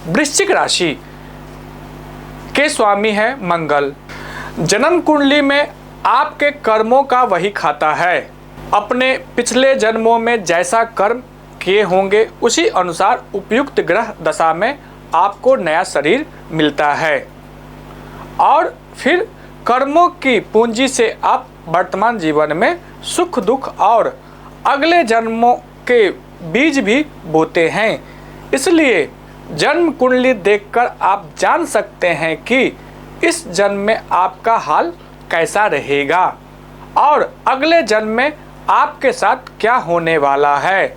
वृश्चिक राशि के स्वामी है मंगल। जन्म कुंडली में आपके कर्मों का वही खाता है। अपने पिछले जन्मों में जैसा कर्म किए होंगे उसी अनुसार उपयुक्त ग्रह दशा में आपको नया शरीर मिलता है और फिर कर्मों की पूंजी से आप वर्तमान जीवन में सुख दुख और अगले जन्मों के बीज भी बोते हैं। इसलिए जन्म कुंडली देखकर आप जान सकते हैं कि इस जन्म में आपका हाल कैसा रहेगा और अगले जन्म में आपके साथ क्या होने वाला है।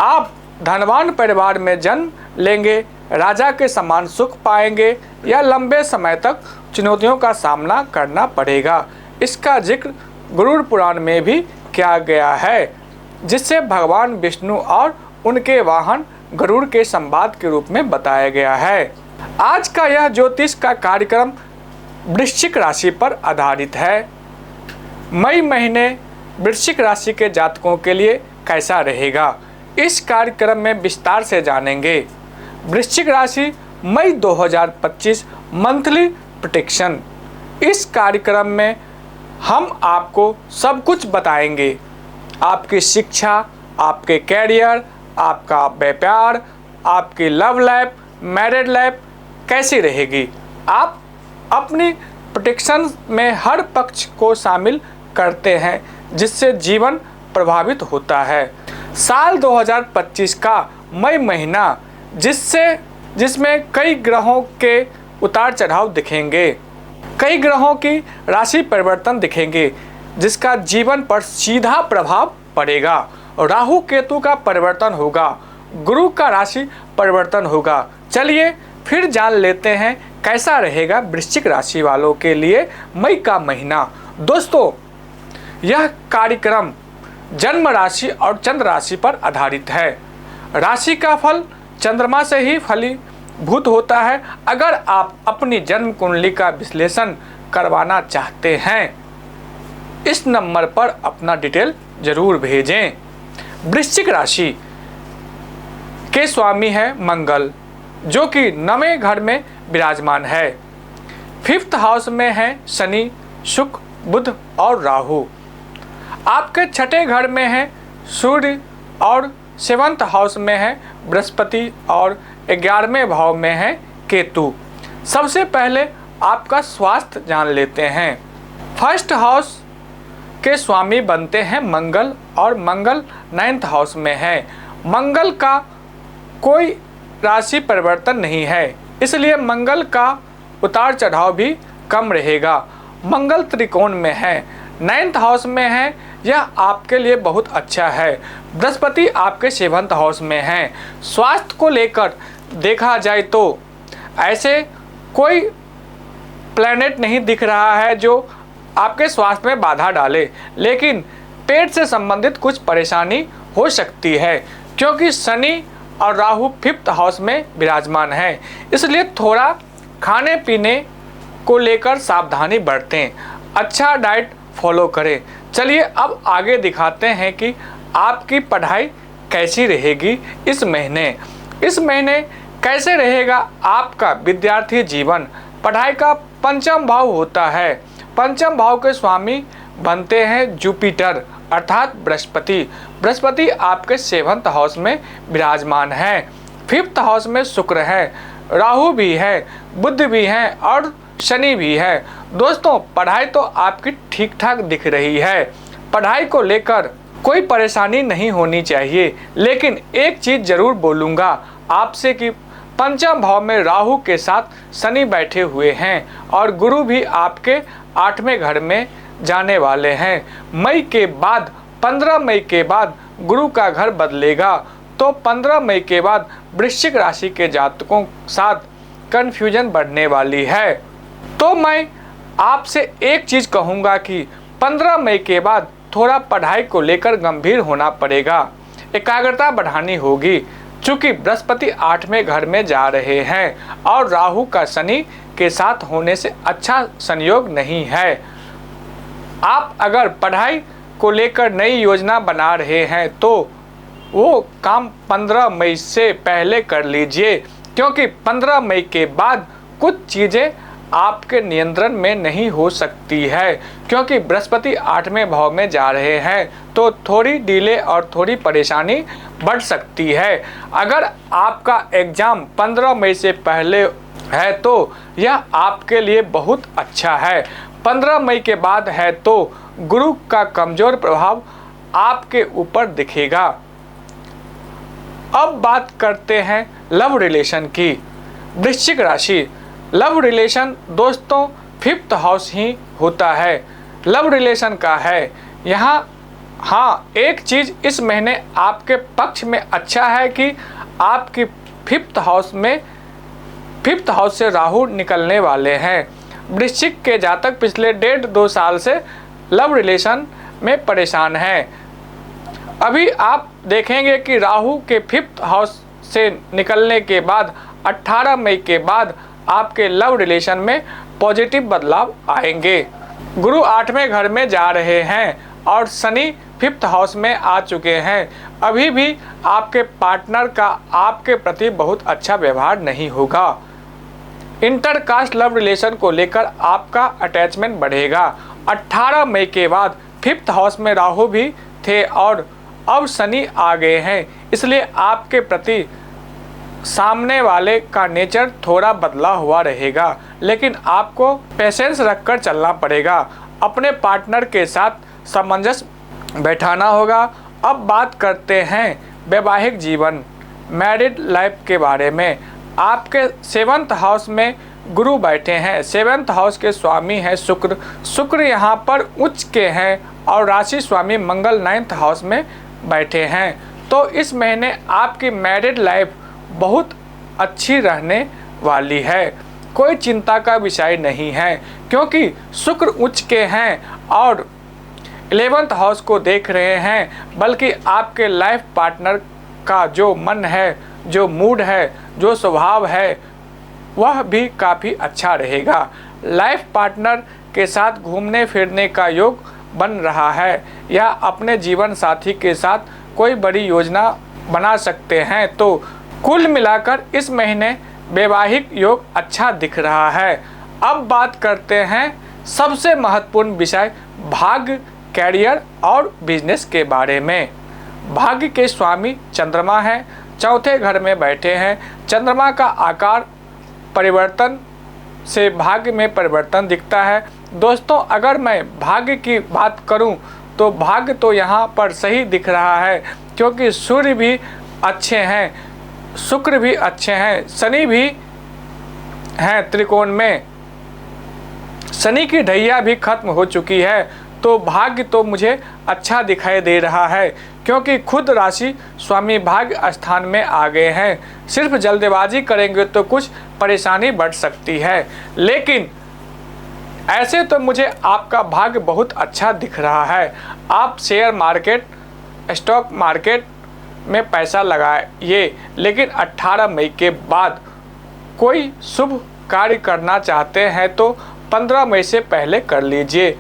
आप धनवान परिवार में जन्म लेंगे, राजा के समान सुख पाएंगे या लंबे समय तक चुनौतियों का सामना करना पड़ेगा। इसका जिक्र गरुड़ पुराण में भी किया गया है, जिससे भगवान विष्णु और उनके वाहन गरुड़ के संवाद के रूप में बताया गया है। आज का यह ज्योतिष का कार्यक्रम वृश्चिक राशि पर आधारित है। मई महीने वृश्चिक राशि के जातकों के लिए कैसा रहेगा, इस कार्यक्रम में विस्तार से जानेंगे। वृश्चिक राशि मई 2025 मंथली प्रेडिक्शन। इस कार्यक्रम में हम आपको सब कुछ बताएंगे। आपकी शिक्षा, आपके कैरियर, आपका व्यापार, आपकी लव लाइफ, मैरिड लाइफ कैसी रहेगी। आप अपनी प्रेडिक्शन में हर पक्ष को शामिल करते हैं, जिससे जीवन प्रभावित होता है। साल 2025 का मई महीना जिसमें कई ग्रहों के उतार चढ़ाव दिखेंगे, कई ग्रहों की राशि परिवर्तन दिखेंगे, जिसका जीवन पर सीधा प्रभाव पड़ेगा। राहु केतु का परिवर्तन होगा, गुरु का राशि परिवर्तन होगा। चलिए फिर जान लेते हैं कैसा रहेगा वृश्चिक राशि वालों के लिए मई का महीना। दोस्तों, यह कार्यक्रम जन्म राशि और चंद्र राशि पर आधारित है। राशि का फल चंद्रमा से ही फलीभूत होता है। अगर आप अपनी जन्म कुंडली का विश्लेषण करवाना चाहते हैं, इस नंबर पर अपना डिटेल जरूर भेजें। वृश्चिक राशि के स्वामी है मंगल, जो कि 9वें घर में विराजमान है। 5th हाउस में है शनि, शुक्र, बुध और राहु। आपके 6ठे घर में है सूर्य और 7th हाउस में है बृहस्पति और 11वें भाव में है केतु। सबसे पहले आपका स्वास्थ्य जान लेते हैं। 1st हाउस के स्वामी बनते हैं मंगल और मंगल 9th हाउस में है। मंगल का कोई राशि परिवर्तन नहीं है, इसलिए मंगल का उतार चढ़ाव भी कम रहेगा। मंगल त्रिकोण में है, 9th हाउस में है, यह आपके लिए बहुत अच्छा है। बृहस्पति आपके 7th हाउस में है। स्वास्थ्य को लेकर देखा जाए तो ऐसे कोई प्लैनेट नहीं दिख रहा है जो आपके स्वास्थ्य में बाधा डाले, लेकिन पेट से संबंधित कुछ परेशानी हो सकती है, क्योंकि शनि और राहु 5th हाउस में विराजमान है। इसलिए थोड़ा खाने पीने को लेकर सावधानी बरतें, अच्छा डाइट फॉलो करें। चलिए अब आगे दिखाते हैं कि आपकी पढ़ाई कैसी रहेगी इस महीने। इस महीने कैसे रहेगा आपका विद्यार्थी जीवन। पढ़ाई का 5th भाव होता है। 5th भाव के स्वामी बनते हैं जुपिटर अर्थात बृहस्पति। बृहस्पति आपके 7th हाउस में विराजमान है। 5th हाउस में शुक्र है, राहु भी है, बुध भी है और शनि भी है। दोस्तों, पढ़ाई तो आपकी ठीक ठाक दिख रही है। पढ़ाई को लेकर कोई परेशानी नहीं होनी चाहिए, लेकिन एक चीज़ ज़रूर बोलूँगा आपसे कि 5th भाव में राहु के साथ शनि बैठे हुए हैं और गुरु भी आपके 8वें घर में जाने वाले हैं। मई के बाद 15 मई के बाद गुरु का घर बदलेगा, तो 15 मई के बाद वृश्चिक राशि के जातकों साथ कन्फ्यूजन बढ़ने वाली है। तो मैं आपसे एक चीज़ कहूँगा कि 15 मई के बाद थोड़ा पढ़ाई को लेकर गंभीर होना पड़ेगा, एकाग्रता बढ़ानी होगी, चूँकि बृहस्पति 8वें घर में जा रहे हैं और राहु का शनि के साथ होने से अच्छा संयोग नहीं है। आप अगर पढ़ाई को लेकर नई योजना बना रहे हैं तो वो काम 15 मई से पहले कर लीजिए, क्योंकि 15 मई के बाद कुछ चीज़ें आपके नियंत्रण में नहीं हो सकती है, क्योंकि बृहस्पति 8वें भाव में जा रहे हैं, तो थोड़ी डिले और थोड़ी परेशानी बढ़ सकती है। अगर आपका एग्ज़ाम 15 मई से पहले है तो यह आपके लिए बहुत अच्छा है। 15 मई के बाद है तो गुरु का कमज़ोर प्रभाव आपके ऊपर दिखेगा। अब बात करते हैं लव रिलेशन की। वृश्चिक राशि, लव रिलेशन दोस्तों 5th हाउस ही होता है, लव रिलेशन का है। यहाँ हाँ, एक चीज़ इस महीने आपके पक्ष में अच्छा है कि आपकी 5th हाउस से राहु निकलने वाले हैं। वृश्चिक के जातक पिछले 1.5-2 साल से लव रिलेशन में परेशान हैं। अभी आप देखेंगे कि राहु के 5th हाउस से निकलने के बाद 18 मई के बाद आपके लव रिलेशन में पॉजिटिव बदलाव आएंगे। गुरु 8वें घर में जा रहे हैं और शनि 5th हाउस में आ चुके हैं। अभी भी आपके पार्टनर का आपके प्रति बहुत अच्छा व्यवहार नहीं होगा। इंटरकास्ट लव रिलेशन को लेकर आपका अटैचमेंट बढ़ेगा। 18 मई के बाद 5th हाउस में राहु भी थे और अब शनि आ गए हैं, इसलिए आपके प्रति सामने वाले का नेचर थोड़ा बदला हुआ रहेगा, लेकिन आपको पेशेंस रखकर चलना पड़ेगा। अपने पार्टनर के साथ सामंजस्य बैठाना होगा। अब बात करते हैं वैवाहिक जीवन, मैरिड लाइफ के बारे में। आपके 7th हाउस में गुरु बैठे हैं। 7th हाउस के स्वामी हैं शुक्र यहाँ पर उच्च के हैं और राशि स्वामी मंगल 9th हाउस में बैठे हैं। तो इस महीने आपकी मैरिड लाइफ बहुत अच्छी रहने वाली है, कोई चिंता का विषय नहीं है, क्योंकि शुक्र उच्च के हैं और 11th हाउस को देख रहे हैं। बल्कि आपके लाइफ पार्टनर का जो मन है, जो मूड है, जो स्वभाव है, वह भी काफ़ी अच्छा रहेगा। लाइफ पार्टनर के साथ घूमने फिरने का योग बन रहा है या अपने जीवन साथी के साथ कोई बड़ी योजना बना सकते हैं। तो कुल मिलाकर इस महीने वैवाहिक योग अच्छा दिख रहा है। अब बात करते हैं सबसे महत्वपूर्ण विषय भाग्य, कैरियर और बिजनेस के बारे में। भाग्य के स्वामी चंद्रमा हैं, 4थे घर में बैठे हैं। चंद्रमा का आकार परिवर्तन से भाग्य में परिवर्तन दिखता है। दोस्तों, अगर मैं भाग्य की बात करूं तो भाग्य तो यहाँ पर सही दिख रहा है, क्योंकि सूर्य भी अच्छे हैं, शुक्र भी अच्छे हैं, शनि भी हैं त्रिकोण में। शनि की ढैया भी खत्म हो चुकी है, तो भाग्य तो मुझे अच्छा दिखाई दे रहा है, क्योंकि खुद राशि स्वामी भाग्य स्थान में आ गए हैं। सिर्फ जल्दबाजी करेंगे तो कुछ परेशानी बढ़ सकती है, लेकिन ऐसे तो मुझे आपका भाग्य बहुत अच्छा दिख रहा है। आप शेयर मार्केट, स्टॉक मार्केट में पैसा लगाइए, लेकिन 18 मई के बाद कोई शुभ कार्य करना चाहते हैं तो 15 मई से पहले कर लीजिए।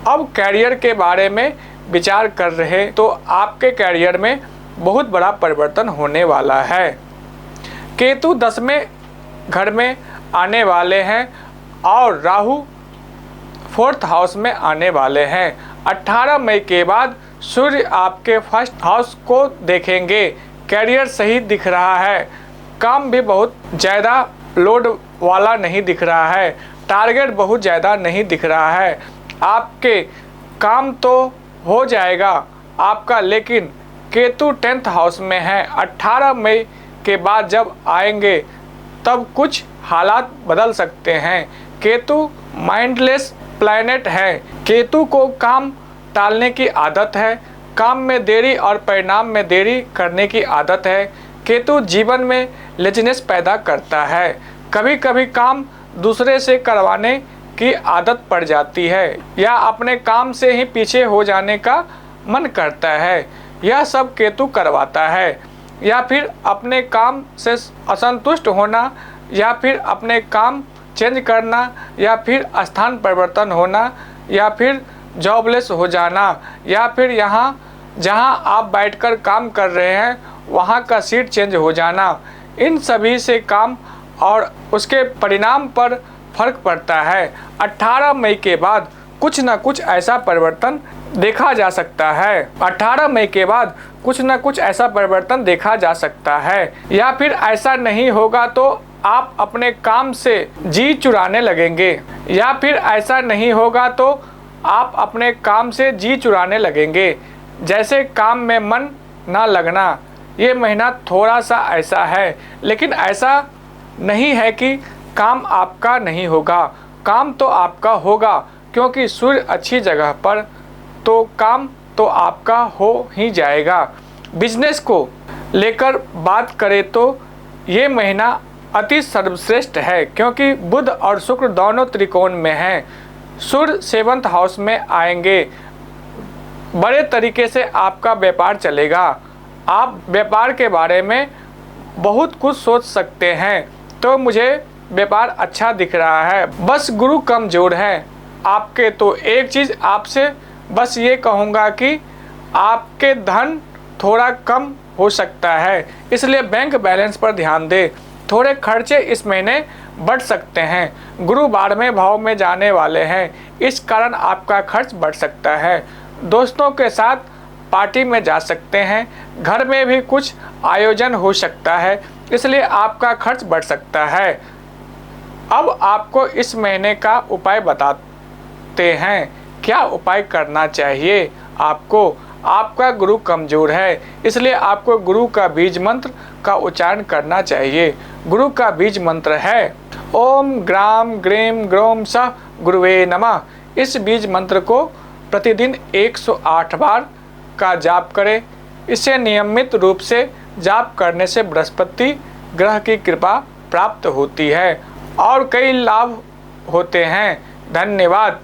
अब कैरियर के बारे में विचार कर रहे तो आपके कैरियर में बहुत बड़ा परिवर्तन होने वाला है। केतु 10वें घर में आने वाले हैं और राहु 4th हाउस में आने वाले हैं। 18 मई के बाद सूर्य आपके 1st हाउस को देखेंगे। कैरियर सही दिख रहा है, काम भी बहुत ज़्यादा लोड वाला नहीं दिख रहा है, टारगेट बहुत ज़्यादा नहीं दिख रहा है। आपके काम तो हो जाएगा आपका, लेकिन केतु 10th हाउस में है। 18 मई के बाद जब आएंगे तब कुछ हालात बदल सकते हैं। केतु माइंडलेस प्लैनेट है। केतु को काम टालने की आदत है, काम में देरी और परिणाम में देरी करने की आदत है। केतु जीवन में लेजीनेस पैदा करता है। कभी कभी काम दूसरे से करवाने की आदत पड़ जाती है या अपने काम से ही पीछे हो जाने का मन करता है। यह सब केतु करवाता है। या फिर अपने काम से असंतुष्ट होना, या फिर अपने काम चेंज करना, या फिर स्थान परिवर्तन होना, या फिर जॉबलेस हो जाना, या फिर यहाँ जहाँ आप बैठकर काम कर रहे हैं वहाँ का सीट चेंज हो जाना, इन सभी से काम और उसके परिणाम पर फर्क पड़ता है। 18 मई के बाद कुछ न कुछ ऐसा परिवर्तन देखा जा सकता है। 18 मई के बाद कुछ न कुछ ऐसा परिवर्तन देखा जा सकता है, या फिर ऐसा नहीं होगा तो आप अपने काम से जी चुराने लगेंगे, या फिर ऐसा नहीं होगा तो आप अपने काम से जी चुराने लगेंगे। जैसे काम में मन ना लगना, ये महीना थोड़ा सा ऐसा है, लेकिन ऐसा नहीं है कि काम आपका नहीं होगा। काम तो आपका होगा, क्योंकि सूर्य अच्छी जगह पर तो काम तो आपका हो ही जाएगा। बिजनेस को लेकर बात करें तो ये महीना अति सर्वश्रेष्ठ है, क्योंकि बुध और शुक्र दोनों त्रिकोण में हैं। सूर्य 7th हाउस में आएंगे। बड़े तरीके से आपका व्यापार चलेगा। आप व्यापार के बारे में बहुत कुछ सोच सकते हैं, तो मुझे व्यापार अच्छा दिख रहा है। बस गुरु कमजोर है आपके, तो एक चीज़ आपसे बस ये कहूँगा कि आपके धन थोड़ा कम हो सकता है, इसलिए बैंक बैलेंस पर ध्यान दें। थोड़े खर्चे इस महीने बढ़ सकते हैं। गुरु 12वें भाव में जाने वाले हैं, इस कारण आपका खर्च बढ़ सकता है। दोस्तों के साथ पार्टी में जा सकते हैं। घर में भी कुछ आयोजन हो सकता है, इसलिए आपका खर्च बढ़ सकता है। अब आपको इस महीने का उपाय बताते हैं। क्या उपाय करना चाहिए आपको? आपका गुरु कमजोर है, इसलिए आपको गुरु का बीज मंत्र का उच्चारण करना चाहिए। गुरु का बीज मंत्र है ओम ग्राम ग्रीम ग्रोम सह गुरुवे नमः। इस बीज मंत्र को प्रतिदिन 108 बार का जाप करें। इसे नियमित रूप से जाप करने से बृहस्पति ग्रह की कृपा प्राप्त होती है और कई लाभ होते हैं। धन्यवाद।